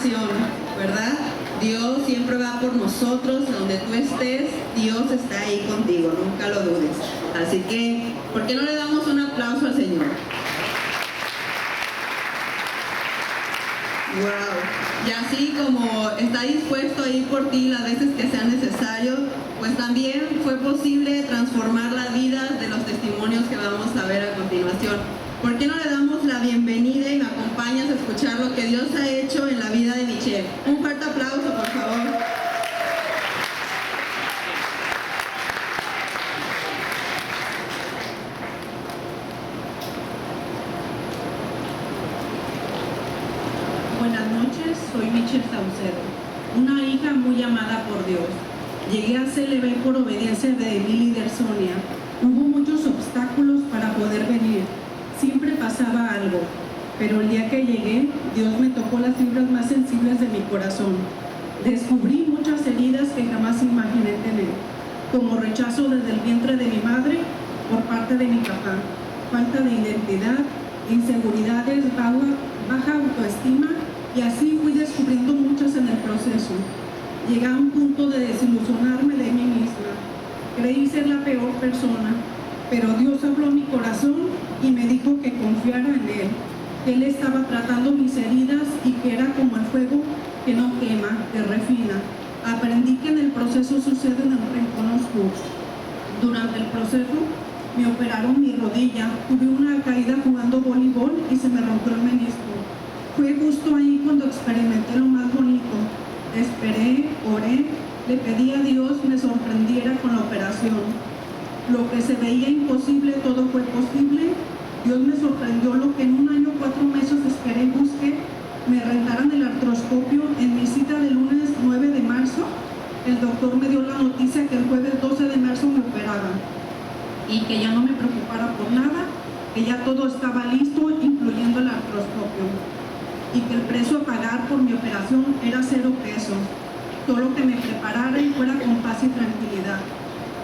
oración, ¿verdad? Dios siempre va por nosotros, donde tú estés, Dios está ahí contigo, nunca lo dudes. Así que, ¿por qué no le damos un aplauso al Señor? Wow. Y así como está dispuesto a ir por ti las veces que sea necesario, pues también fue posible transformar las vidas de los testimonios que vamos a ver a continuación. ¿Por qué no le damos la bienvenida y me acompañas a escuchar lo que Dios ha hecho en la vida de Michelle? Un fuerte aplauso, por favor. Buenas noches, soy Michelle Saucedo, una hija muy amada por Dios. Llegué a CLB por obediencia de Emily y de Sonia. Hubo muchos obstáculos para poder venir. Siempre pasaba algo, pero el día que llegué, Dios me tocó las fibras más sensibles de mi corazón. Descubrí muchas heridas que jamás imaginé tener, como rechazo desde el vientre de mi madre por parte de mi papá, falta de identidad, inseguridades, baja autoestima, y así fui descubriendo muchas en el proceso. Llegué a un punto de desilusionarme de mí misma. Creí ser la peor persona, pero Dios habló a mi corazón y me dijo que confiara en Él, que Él estaba tratando mis heridas y que era como el fuego que no quema, que refina. Aprendí que en el proceso suceden rincones oscuros. Durante el proceso me operaron mi rodilla, tuve una caída jugando voleibol y se me rompió el menisco. Fue justo ahí cuando experimenté lo más bonito. Esperé, oré, le pedí a Dios me sorprendiera con la operación. Lo que se veía imposible, todo fue posible. Dios me sorprendió lo que en 1 año 4 meses esperé y busqué. Me rentaran el artroscopio en mi cita del lunes 9 de marzo. El doctor me dio la noticia que el jueves 12 de marzo me operaban y que ya no me preocupara por nada, que ya todo estaba listo, incluyendo el artroscopio, y que el precio a pagar por mi operación era 0 pesos, solo que me preparara y fuera con paz y tranquilidad.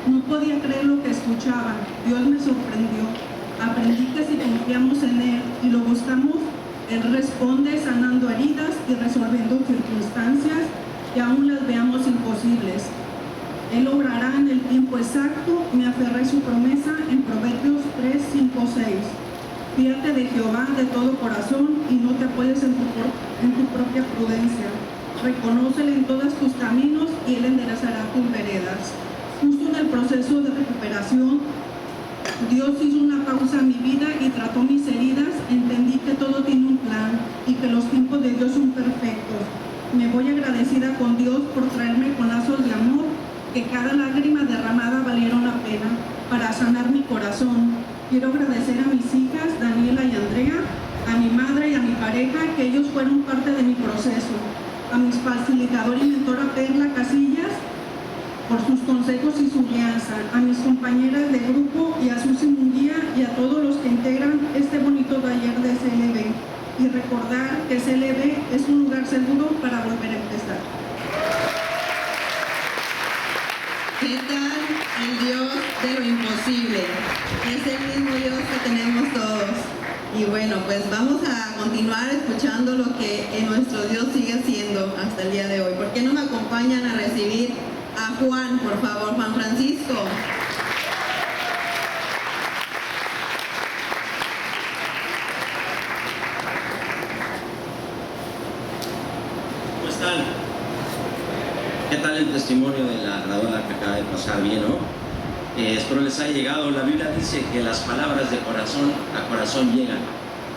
No podía creer lo que escuchaba. Dios me sorprendió. Aprendí que si confiamos en Él y lo buscamos, Él responde sanando heridas y resolviendo circunstancias que aún las veamos imposibles. Él obrará en el tiempo exacto. Me aferré a su promesa en Proverbios 3, 5, 6. Fíate de Jehová de todo corazón y no te apoyes en tu propia prudencia. Reconócele en todos tus caminos y Él enderezará tus veredas. Justo en el proceso de recuperación, Dios hizo una pausa en mi vida y trató mis heridas. Entendí que todo tiene un plan y que los tiempos de Dios son perfectos. Me voy agradecida con Dios por traerme con lazos de amor, que cada lágrima derramada valieron la pena para sanar mi corazón. Quiero agradecer a mis hijas, Daniela y Andrea, a mi madre y a mi pareja, que ellos fueron parte de mi proceso. A mis facilitador y mentora Perla Casillas, por sus consejos y su guianza, a mis compañeras de grupo y a Susi Munguía y a todos los que integran este bonito taller de CLB. Y recordar que CLB es un lugar seguro para volver a empezar. ¿Qué tal el Dios de lo imposible? Es el mismo Dios que tenemos todos. Y bueno, pues vamos a continuar escuchando lo que nuestro Dios sigue haciendo hasta el día de hoy. ¿Por qué no me acompañan a recibir a Juan, por favor, Juan Francisco? ¿Cómo están? ¿Qué tal el testimonio de la grabadora que acaba de pasar? Bien, ¿no? Espero les haya llegado. La Biblia dice que las palabras de corazón a corazón llegan.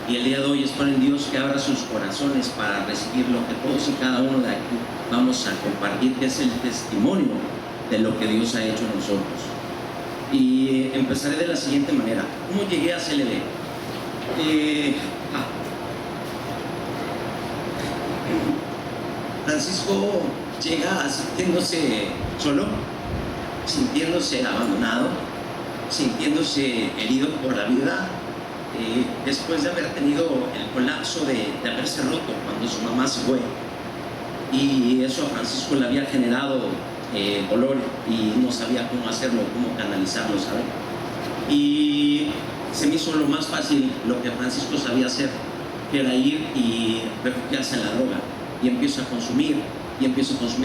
Y el día de hoy espero en Dios que abra sus corazones para recibir lo que todos y cada uno de aquí vamos a compartir, que es el testimonio de lo que Dios ha hecho en nosotros. Y empezaré de la siguiente manera. ¿Cómo llegué a CLB? Francisco llega sintiéndose solo, sintiéndose abandonado, sintiéndose herido por la vida, después de haber tenido el colapso de haberse roto cuando su mamá se fue. Y eso a Francisco le había generado dolor y no sabía cómo hacerlo, cómo canalizarlo, ¿sabe? Y se me hizo lo más fácil lo que Francisco sabía hacer, que era ir y refugiarse en la droga. y empiezo a consumir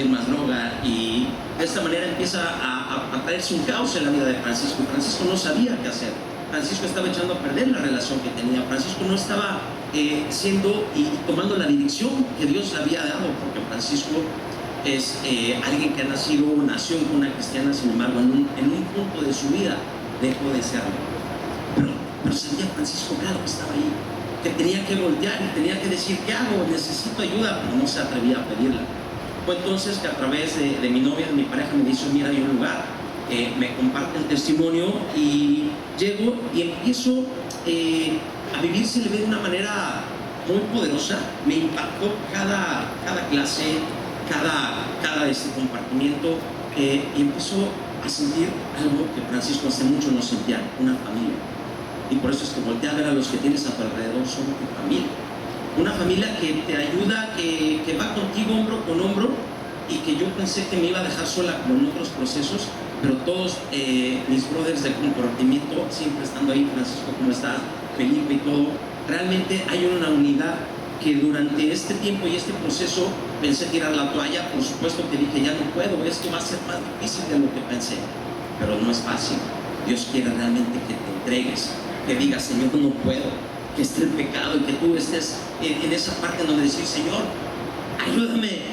más droga, y de esta manera empieza a traerse un caos en la vida de Francisco. Francisco no sabía qué hacer. Francisco estaba echando a perder la relación que tenía. Francisco no estaba siendo y tomando la dirección que Dios le había dado, porque Francisco es alguien que nació en cuna cristiana, sin embargo, en un punto de su vida dejó de serlo. Pero sentía Francisco claro que estaba ahí, que tenía que voltear y tenía que decir: ¿qué hago? Necesito ayuda, pero no se atrevía a pedirla. Fue entonces que a través de mi novia, de mi pareja, me dice: mira, hay un lugar, me comparte el testimonio, y llego y empiezo a vivir CLB de una manera muy poderosa. Me impactó cada clase, cada compartimiento, y empezó a sentir algo que Francisco hace mucho no sentía: una familia. Y por eso es que voltea a ver a los que tienes a tu alrededor, son tu familia. Una familia que te ayuda, que va contigo hombro con hombro, y que yo pensé que me iba a dejar sola como en otros procesos, pero todos mis brothers de comportamiento siempre estando ahí. Francisco, ¿cómo estás? Felipe y todo. Realmente hay una unidad que durante este tiempo y este proceso pensé tirar la toalla. Por supuesto que dije: ya no puedo, esto va a ser más difícil de lo que pensé. Pero no es fácil. Dios quiere realmente que te entregues, que digas: Señor, no puedo, que esté el pecado, y que tú estés en esa parte en donde decir: Señor, ayúdame.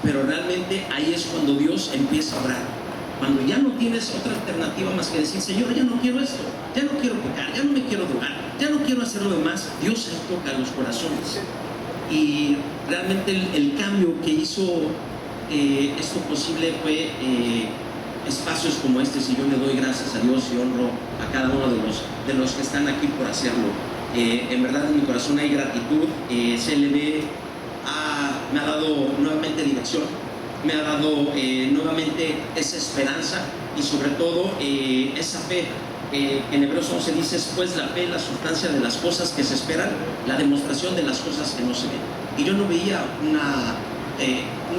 Pero realmente ahí es cuando Dios empieza a obrar. Cuando ya no tienes otra alternativa más que decir: Señor, ya no quiero esto, ya no quiero pecar, ya no me quiero drogar, ya no quiero hacer lo demás. Dios ahí toca los corazones. Y realmente el cambio que hizo esto posible fue espacios como este. Si yo le doy gracias a Dios y honro a cada uno de los que están aquí por hacerlo. En verdad, en mi corazón hay gratitud. CLB me ha dado nuevamente dirección, me ha dado nuevamente esa esperanza, y sobre todo esa fe. En Hebreos 11 dice: pues la fe es la sustancia de las cosas que se esperan, la demostración de las cosas que no se ven. Y yo no veía una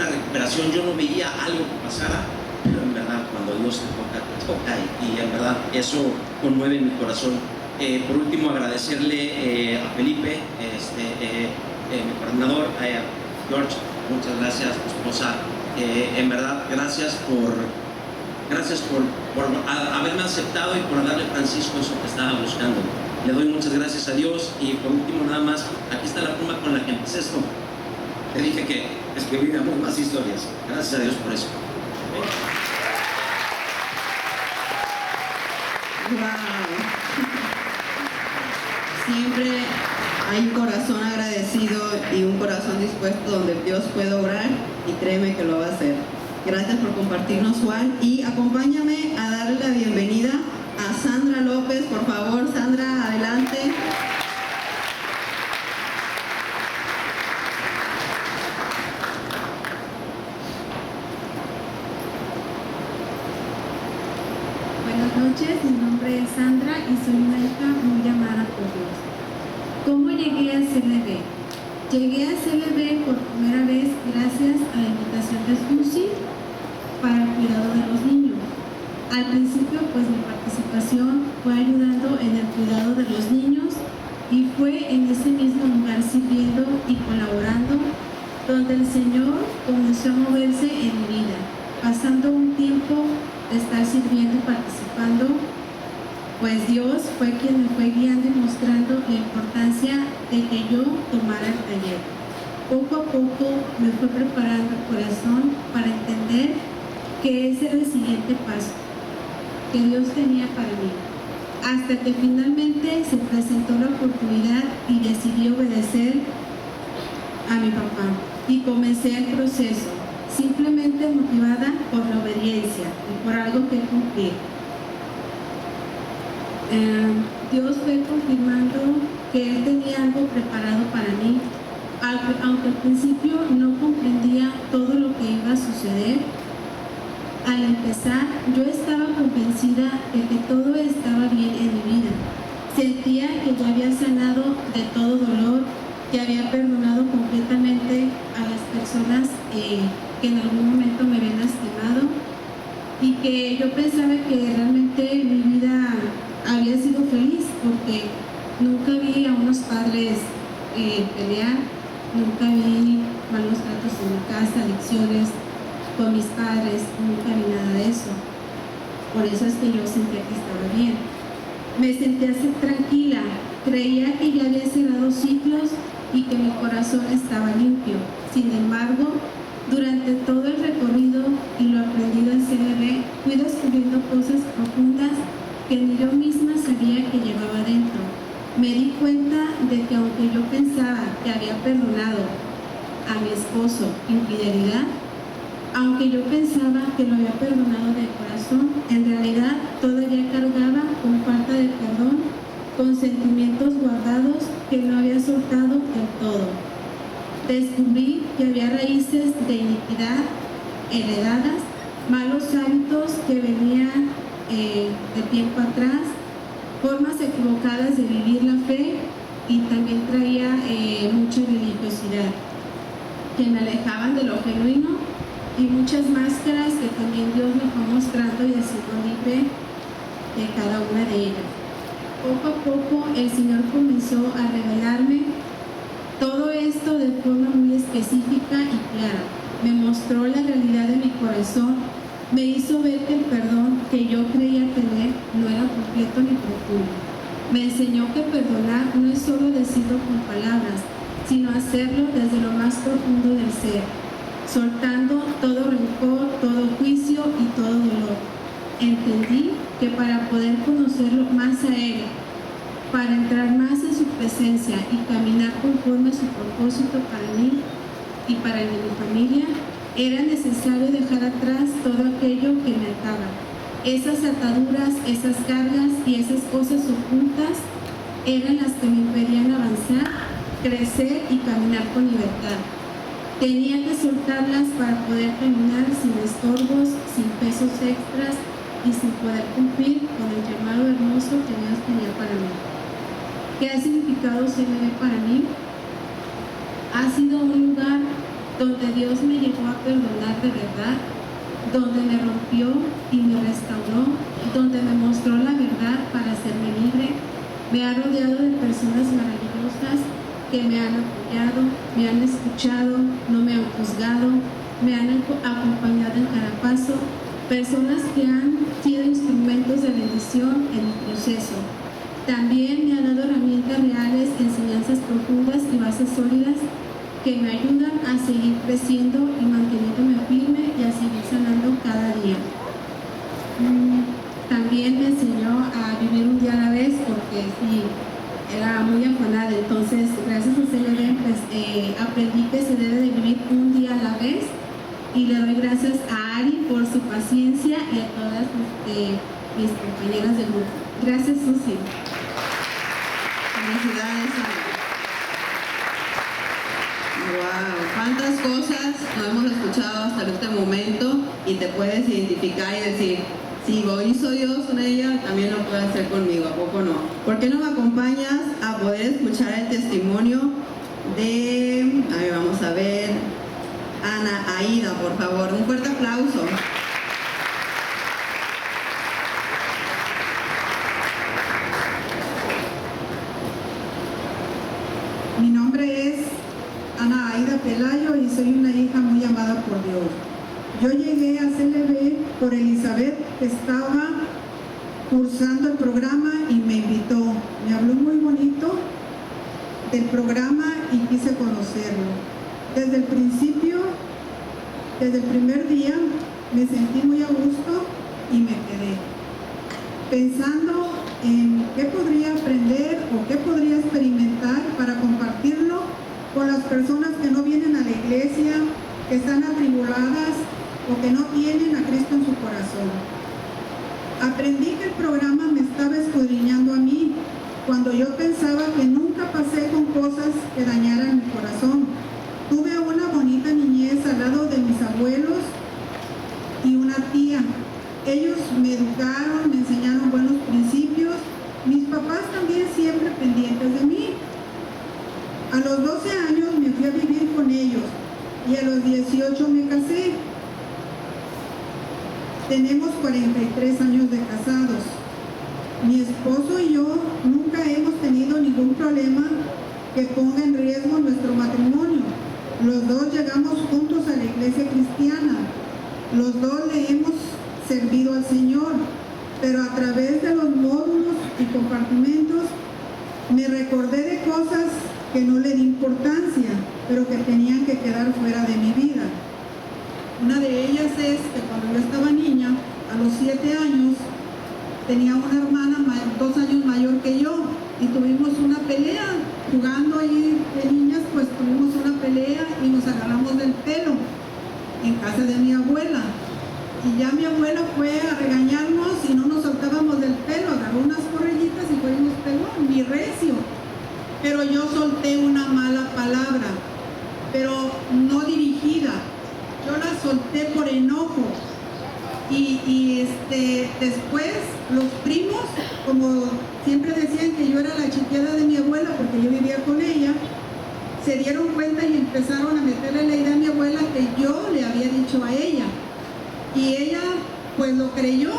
recuperación, yo no veía algo que pasara, pero en verdad cuando Dios te toca, y en verdad eso conmueve mi corazón. Por último, agradecerle a Felipe, mi coordinador, a George, muchas gracias, tu esposa. En verdad, gracias por haberme aceptado y por darle a Francisco eso que estaba buscando. Le doy muchas gracias a Dios. Y por último, nada más, aquí está la pluma con la que empecé esto. Te dije que escribiríamos más historias. Gracias a Dios por eso. Wow. Siempre hay un corazón agradecido y un corazón dispuesto donde Dios puede obrar, y créeme que lo va a hacer. Gracias por compartirnos, Juan, y acompáñame a darle la bienvenida a Sandra López. Por favor, Sandra, adelante. Buenas noches, mi nombre es Sandra y soy una hija muy llamada por Dios. ¿Cómo llegué a CLB? Llegué a CLB por primera vez gracias a la invitación de Susi para el cuidado de los niños. Al principio, pues mi participación fue ayudando en el cuidado de los niños, y fue en ese mismo lugar sirviendo y colaborando donde el Señor comenzó a moverse en mi vida, pasando un tiempo de estar sirviendo y participando, pues Dios fue quien me fue guiando y mostrando la importancia de que yo tomara el taller. Poco a poco me fue preparando el corazón para entender que ese era el siguiente paso que Dios tenía para mí, hasta que finalmente se presentó la oportunidad y decidí obedecer a mi papá, y comencé el proceso, simplemente motivada por la obediencia y por algo que cumplir. Dios fue confirmando que Él tenía algo preparado para mí, aunque al principio no comprendía todo lo que iba a suceder. Al empezar, yo estaba convencida de que todo estaba bien en mi vida. Sentía que ya había sanado de todo dolor, que había perdonado completamente a las personas que en algún momento me habían lastimado, y que yo pensaba que realmente mi vida había sido feliz, porque nunca vi a unos padres pelear, nunca vi malos tratos en mi casa, adicciones con mis padres, nunca vi nada de eso. Por eso es que yo sentía que estaba bien. Me sentía así tranquila, creía que ya había cerrado ciclos y que mi corazón estaba limpio. Sin embargo, durante todo el recorrido y lo aprendido en CLB, fui descubriendo cosas profundas que ni yo misma sabía que llevaba dentro. Me di cuenta de que aunque yo pensaba que había perdonado a mi esposo infidelidad, aunque yo pensaba que lo había perdonado de corazón, en realidad todavía cargaba con falta de perdón, con sentimientos guardados que no había soltado del todo. Descubrí que había raíces de iniquidad heredadas, malos hábitos que venían de tiempo atrás, formas equivocadas de vivir la fe y también traía mucha religiosidad que me alejaban de lo genuino y muchas máscaras que también Dios me fue mostrando y haciendo libre de cada una de ellas. Poco a poco el Señor comenzó a revelarme todo esto de forma muy específica y clara. Me mostró la realidad de mi corazón, me hizo ver que el perdón que yo creía tener no era completo ni profundo. Me enseñó que perdonar no es solo decirlo con palabras, sino hacerlo desde lo más profundo del ser, soltando todo rencor, todo juicio y todo dolor. Entendí que para poder conocerlo más a Él, para entrar más en su presencia y caminar conforme a su propósito para mí y para el de mi familia, era necesario dejar atrás todo aquello que me ataba. Esas ataduras, esas cargas y esas cosas ocultas eran las que me impedían avanzar, crecer y caminar con libertad. Tenía que soltarlas para poder caminar sin estorbos, sin pesos extras y sin poder cumplir con el llamado hermoso que Dios tenía para mí. ¿Qué ha significado CLB para mí? Ha sido un lugar donde Dios me llevó a perdonar de verdad, donde me rompió y me restauró, donde me mostró la verdad para hacerme libre. Me ha rodeado de personas maravillosas que me han apoyado, me han escuchado, no me han juzgado, me han acompañado en cada paso, personas que han sido instrumentos de bendición en el proceso. También me ha dado herramientas reales, enseñanzas profundas y bases sólidas que me ayudan a seguir creciendo y manteniéndome firme y a seguir sanando cada día. También me enseñó a vivir un día a la vez porque sí, era muy afanada, entonces gracias a CLB pues, aprendí que se debe de vivir un día a la vez y le doy gracias a Ari por su paciencia y a todas mis compañeras del grupo. Gracias, Susi. Felicidades, Ari. Wow, cuántas cosas no hemos escuchado hasta este momento y te puedes identificar y decir, si lo hizo Dios con ella, también lo puede hacer conmigo, ¿a poco no? ¿Por qué no me acompañas a poder escuchar el testimonio de, vamos a ver, Ana Aida, por favor? Un fuerte aplauso. Mi nombre es Ana Aida Pelayo y soy una hija muy amada por Dios. Yo llegué a CLB por Elizabeth, que estaba cursando el programa y me invitó. Me habló muy bonito del programa y quise conocerlo. Desde el principio, desde el primer día, me sentí muy a gusto y me quedé pensando en qué podría aprender o qué podría experimentar para compartirlo con las personas que no vienen a la iglesia, que están atribuladas o que no tienen a Cristo en su corazón. Aprendí que el programa me estaba escudriñando a mí cuando yo pensaba que nunca pasé con cosas que dañaran mi corazón. Tuve una bonita niñez al lado de mis abuelos y una tía. Ellos me educaron, me enseñaron buenos principios. Mis papás también siempre pendientes de mí. A los 12 años me fui a vivir con ellos y a los 18 me casé. Tenemos 43 años de casados. Mi esposo y yo nunca hemos tenido ningún problema que ponga en riesgo nuestro matrimonio. Los dos llegamos juntos a la iglesia cristiana. Los dos le hemos servido al Señor, pero a través de los módulos y compartimentos me recordé de cosas que no le di importancia, pero que tenían que quedar fuera de mi vida. Una de ellas es que cuando yo estaba niña, a los 7 años, tenía una hermana 2 años mayor que yo y tuvimos una pelea. Jugando ahí de niñas, pues tuvimos una pelea y nos agarramos del pelo en casa de mi abuela. Y ya mi abuela fue a regañarnos y no nos soltábamos del pelo, agarró unas correllitas y fue y nos pegó, ni recio. Pero yo solté una mala palabra, pero no dirigida. Yo la solté por enojo. Después los primos, como siempre decían que yo era la chiqueada de mi abuela porque yo vivía con ella, se dieron cuenta y empezaron a meterle la idea a mi abuela que yo le había dicho a ella. Y ella pues lo creyó.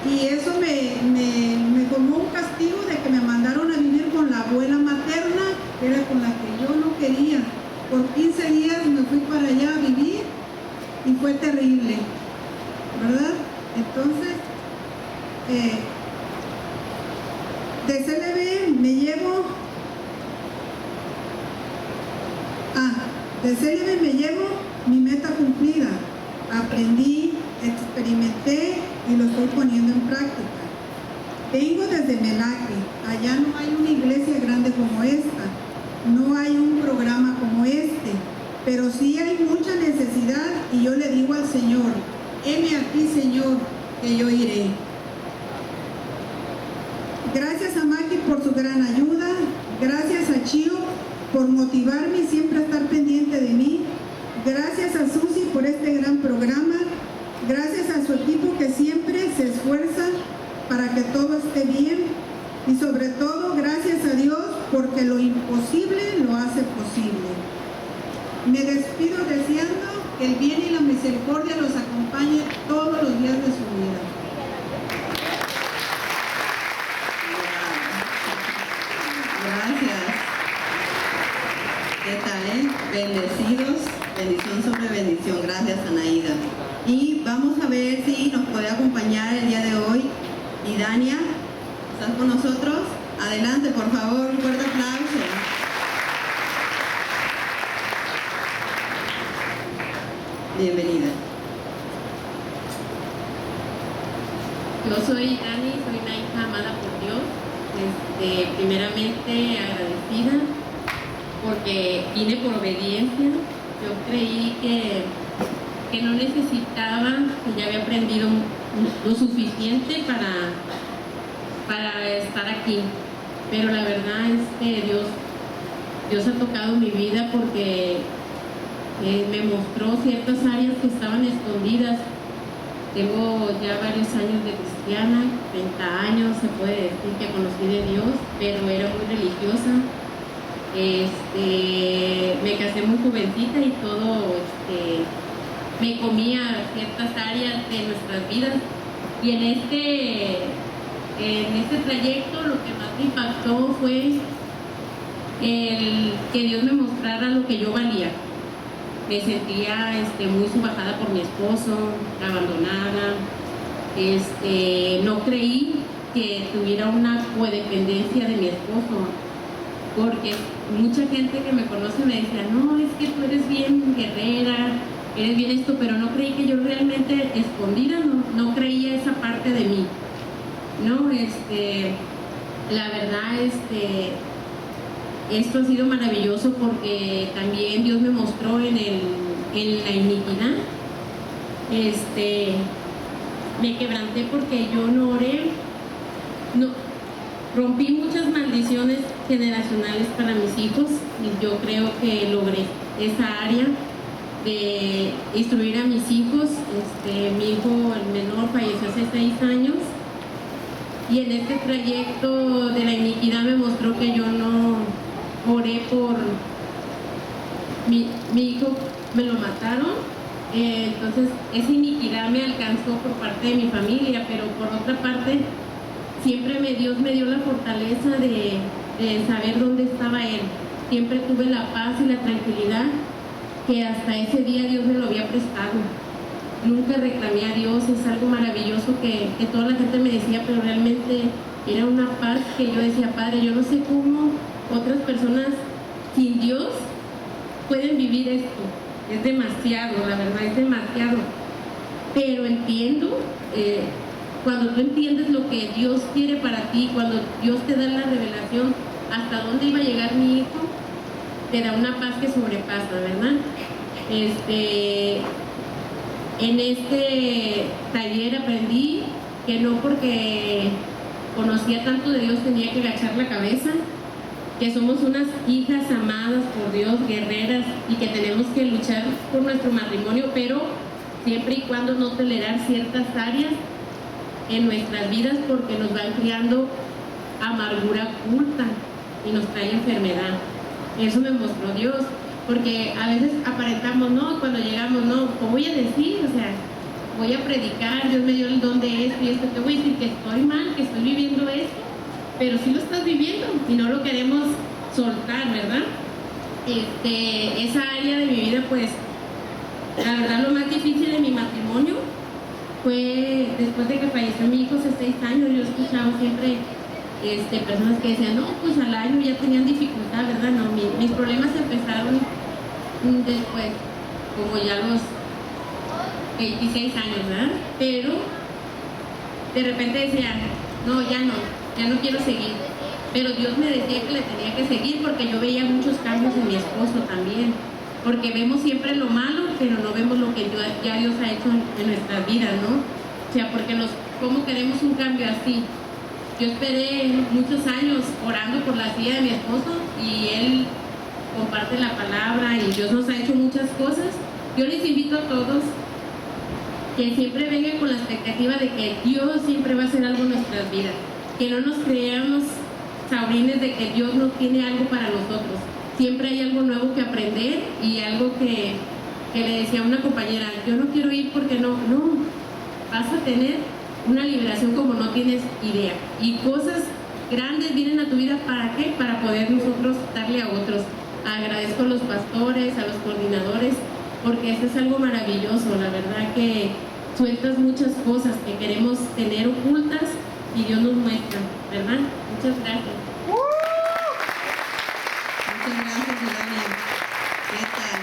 Y eso me formó un castigo de que me mandaron a vivir con la abuela materna, que era con la que yo no quería. Por 15 días me fui para allá a vivir y fue terrible, ¿verdad? Entonces, de CLB me llevo mi meta cumplida. Aprendí, experimenté y lo estoy poniendo en práctica. Vengo desde Melaque. Allá no hay una iglesia grande como esta, no hay un programa como este, pero sí hay mucha necesidad y yo le digo al Señor, heme aquí, Señor, que yo iré. Gracias a Maki por su gran ayuda, gracias a Chio por motivarme y siempre estar pendiente de mí, gracias a Susi por este gran programa, gracias a su equipo que siempre se esfuerza para que todo esté bien y sobre todo gracias a Dios porque lo imposible lo hace posible. Me despido deseando que el bien y la misericordia los acompañe todos los días de su vida. Gracias. ¿Qué tal, Bendecidos, bendición sobre bendición. Gracias, Anaída. Y vamos a ver si nos puede acompañar el día de hoy. Y Dania, ¿estás con nosotros? Adelante, por favor, un fuerte aplauso. Bienvenida. Yo soy Dani, soy una hija amada por Dios. Primeramente agradecida porque vine por obediencia. Yo creí que no necesitaba, que ya había aprendido lo suficiente para estar aquí. Pero la verdad es que Dios ha tocado mi vida porque me mostró ciertas áreas que estaban escondidas. Tengo ya varios años de cristiana, 30 años, se puede decir que conocí de Dios, pero era muy religiosa. Me casé muy jovencita y todo, me comía ciertas áreas de nuestras vidas. Y en este trayecto lo que más me impactó fue el que Dios me mostrara lo que yo valía. Me sentía muy subajada por mi esposo, abandonada. No creí que tuviera una codependencia de mi esposo, porque mucha gente que me conoce me decía, no, es que tú eres bien guerrera, eres bien esto, pero no creí que yo realmente escondida, no creía esa parte de mí. No, la verdad, esto ha sido maravilloso porque también Dios me mostró en la iniquidad. Me quebranté porque yo no oré, rompí muchas maldiciones generacionales para mis hijos y yo creo que logré esa área de instruir a mis hijos. Mi hijo, el menor, falleció hace 6 años. Y en este trayecto de la iniquidad me mostró que yo no oré por mi hijo, me lo mataron. Entonces esa iniquidad me alcanzó por parte de mi familia, pero por otra parte siempre Dios me dio la fortaleza de saber dónde estaba Él. siempre tuve la paz y la tranquilidad que hasta ese día Dios me lo había prestado. Nunca reclamé a Dios, es algo maravilloso que toda la gente me decía, pero realmente era una paz que yo decía, Padre, yo no sé cómo otras personas sin Dios pueden vivir esto. Es demasiado, la verdad, es demasiado. Pero entiendo, cuando tú entiendes lo que Dios quiere para ti, cuando Dios te da la revelación hasta dónde iba a llegar mi hijo, te da una paz que sobrepasa, ¿verdad? En este taller aprendí que no porque conocía tanto de Dios tenía que agachar la cabeza, que somos unas hijas amadas por Dios, guerreras, y que tenemos que luchar por nuestro matrimonio, pero siempre y cuando no tolerar ciertas áreas en nuestras vidas porque nos van creando amargura oculta y nos trae enfermedad. Eso me mostró Dios, porque a veces aparentamos, no, cuando llegamos, no, ¿cómo voy a decir? O sea, voy a predicar, Dios me dio el don de esto y esto, te voy a decir que estoy mal, que estoy viviendo esto, pero sí lo estás viviendo y no lo queremos soltar, ¿verdad? Esa área de mi vida, pues, la verdad lo más difícil de mi matrimonio fue después de que falleció mi hijo hace 6 años. Yo escuchaba siempre personas que decían, no, pues al año ya tenían dificultad, ¿verdad? No, mis problemas empezaron después, como ya los 26 años, ¿verdad? Pero de repente decía, no, ya no quiero seguir. Pero Dios me decía que le tenía que seguir porque yo veía muchos cambios en mi esposo también. Porque vemos siempre lo malo, pero no vemos lo que ya Dios ha hecho en nuestras vidas, ¿no? O sea, porque ¿cómo queremos un cambio así? Yo esperé muchos años orando por la vida de mi esposo y él comparte la palabra y Dios nos ha hecho muchas cosas. Yo les invito a todos que siempre vengan con la expectativa de que Dios siempre va a hacer algo en nuestras vidas. Que no nos creamos saurines de que Dios no tiene algo para nosotros. Siempre hay algo nuevo que aprender y algo que le decía a una compañera, yo no quiero ir porque no, vas a tener una liberación como no tienes idea. Y cosas grandes vienen a tu vida, ¿para qué? Para poder nosotros darle a otros. Agradezco a los pastores, a los coordinadores, porque esto es algo maravilloso, la verdad que sueltas muchas cosas que queremos tener ocultas y Dios nos muestra, ¿verdad? Muchas gracias. Muchas gracias, Melania. ¿Qué tal?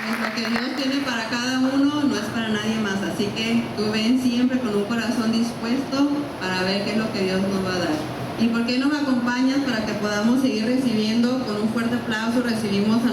Pues lo que Dios tiene para cada uno no es para nadie más, así que tú ven siempre con un corazón dispuesto para ver qué es lo que Dios nos va a dar. ¿Y por qué no me acompañas para que podamos seguir recibiendo? Con un fuerte aplauso recibimos a